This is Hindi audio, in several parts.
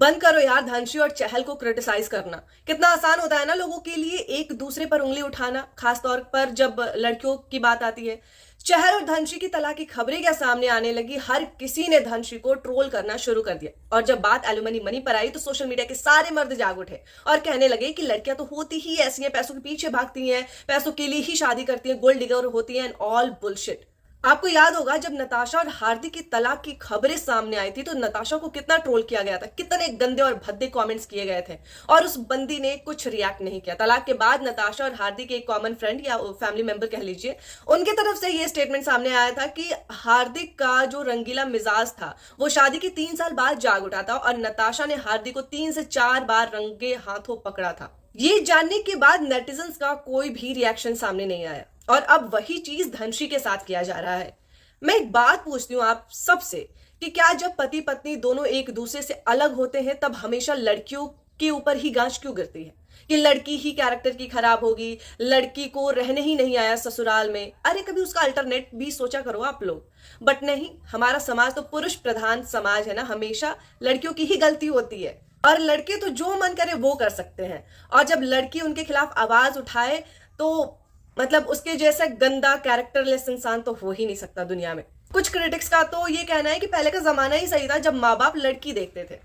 बंद करो यार धनश्री और चहल को क्रिटिसाइज करना। कितना आसान होता है ना लोगों के लिए एक दूसरे पर उंगली उठाना, खासतौर पर जब लड़कियों की बात आती है। चहल और धनश्री की तलाक की खबरें क्या सामने आने लगी, हर किसी ने धनश्री को ट्रोल करना शुरू कर दिया। और जब बात एलुमनी मनी पर आई तो सोशल मीडिया के सारे मर्द जाग उठे और कहने लगे कि लड़कियां तो होती ही ऐसी हैं, पैसों के पीछे भागती हैं, पैसों के लिए ही शादी करती हैं, गोल्ड डिगर होती हैं एंड ऑल बुलशिट। आपको याद होगा जब नताशा और हार्दिक की तलाक की खबरें सामने आई थी तो नताशा को कितना ट्रोल किया गया था, कितने गंदे और भद्दे कमेंट्स किए गए थे और उस बंदी ने कुछ रिएक्ट नहीं किया। तलाक के बाद नताशा और हार्दिक एक कॉमन फ्रेंड या फैमिली मेंबर कह लीजिए, उनकी तरफ से ये स्टेटमेंट सामने आया था कि हार्दिक का जो रंगीला मिजाज था वो शादी के 3 साल बाद जाग उठा था और नताशा ने हार्दिक को 3 से 4 बार रंगे हाथों पकड़ा था। ये जानने के बाद नेटिजन्स का कोई भी रिएक्शन सामने नहीं आया और अब वही चीज धनश्री के साथ किया जा रहा है। मैं एक बात पूछती हूँ आप सबसे कि क्या जब पति पत्नी दोनों एक दूसरे से अलग होते हैं तब हमेशा लड़कियों के ऊपर ही गांच क्यों गिरती है कि लड़की ही कैरेक्टर की खराब होगी, लड़की को रहने ही नहीं आया ससुराल में? अरे कभी उसका अल्टरनेट भी सोचा करो आप लोग। बट नहीं, हमारा समाज तो पुरुष प्रधान समाज है ना, हमेशा लड़कियों की ही गलती होती है और लड़के तो जो मन करे वो कर सकते हैं। और जब लड़की उनके खिलाफ आवाज उठाए तो मतलब उसके जैसा गंदा कैरेक्टरलेस इंसान तो हो ही नहीं सकता दुनिया में। कुछ क्रिटिक्स का तो ये कहना है कि पहले का जमाना ही सही था जब माँ बाप लड़की देखते थे।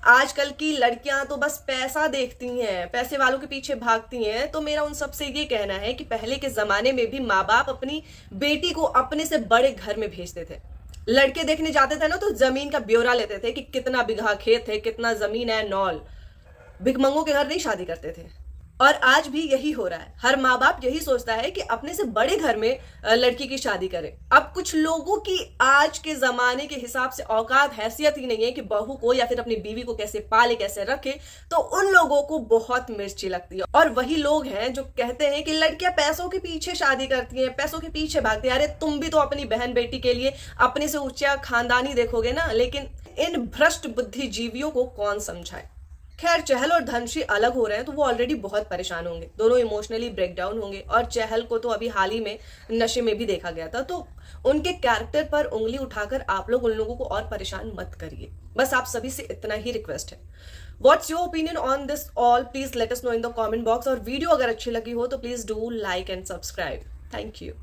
आजकल की लड़कियां तो बस पैसा देखती हैं, पैसे वालों के पीछे भागती हैं। तो मेरा उन सबसे ये कहना है कि पहले के जमाने में भी माँ बाप अपनी बेटी को अपने से बड़े घर में भेजते थे। लड़के देखने जाते थे ना तो जमीन का ब्यौरा लेते थे कि कितना बीघा खेत है, कितना जमीन है, नॉल। भिखमंगों के घर नहीं शादी करते थे। और आज भी यही हो रहा है, हर माँ बाप यही सोचता है कि अपने से बड़े घर में लड़की की शादी करे। अब कुछ लोगों की आज के जमाने के हिसाब से औकात हैसियत ही नहीं है कि बहू को या फिर अपनी बीवी को कैसे पाले, कैसे रखे, तो उन लोगों को बहुत मिर्ची लगती है। और वही लोग हैं जो कहते हैं कि लड़कियां पैसों के पीछे शादी करती हैं, पैसों के पीछे भागती हैं। अरे तुम भी तो अपनी बहन बेटी के लिए अपने से ऊंचा खानदानी देखोगे ना, लेकिन इन भ्रष्ट बुद्धिजीवियों को कौन समझाए। खैर, चहल और धनश्री अलग हो रहे हैं तो वो ऑलरेडी बहुत परेशान होंगे, दोनों इमोशनली ब्रेकडाउन होंगे। और चहल को तो अभी हाल ही में नशे में भी देखा गया था, तो उनके कैरेक्टर पर उंगली उठाकर आप लोग उन लोगों को और परेशान मत करिए। बस आप सभी से इतना ही रिक्वेस्ट है। What's your opinion on this all, please let us know in the comment box. और वीडियो अगर अच्छी लगी हो तो please do like and subscribe. Thank you.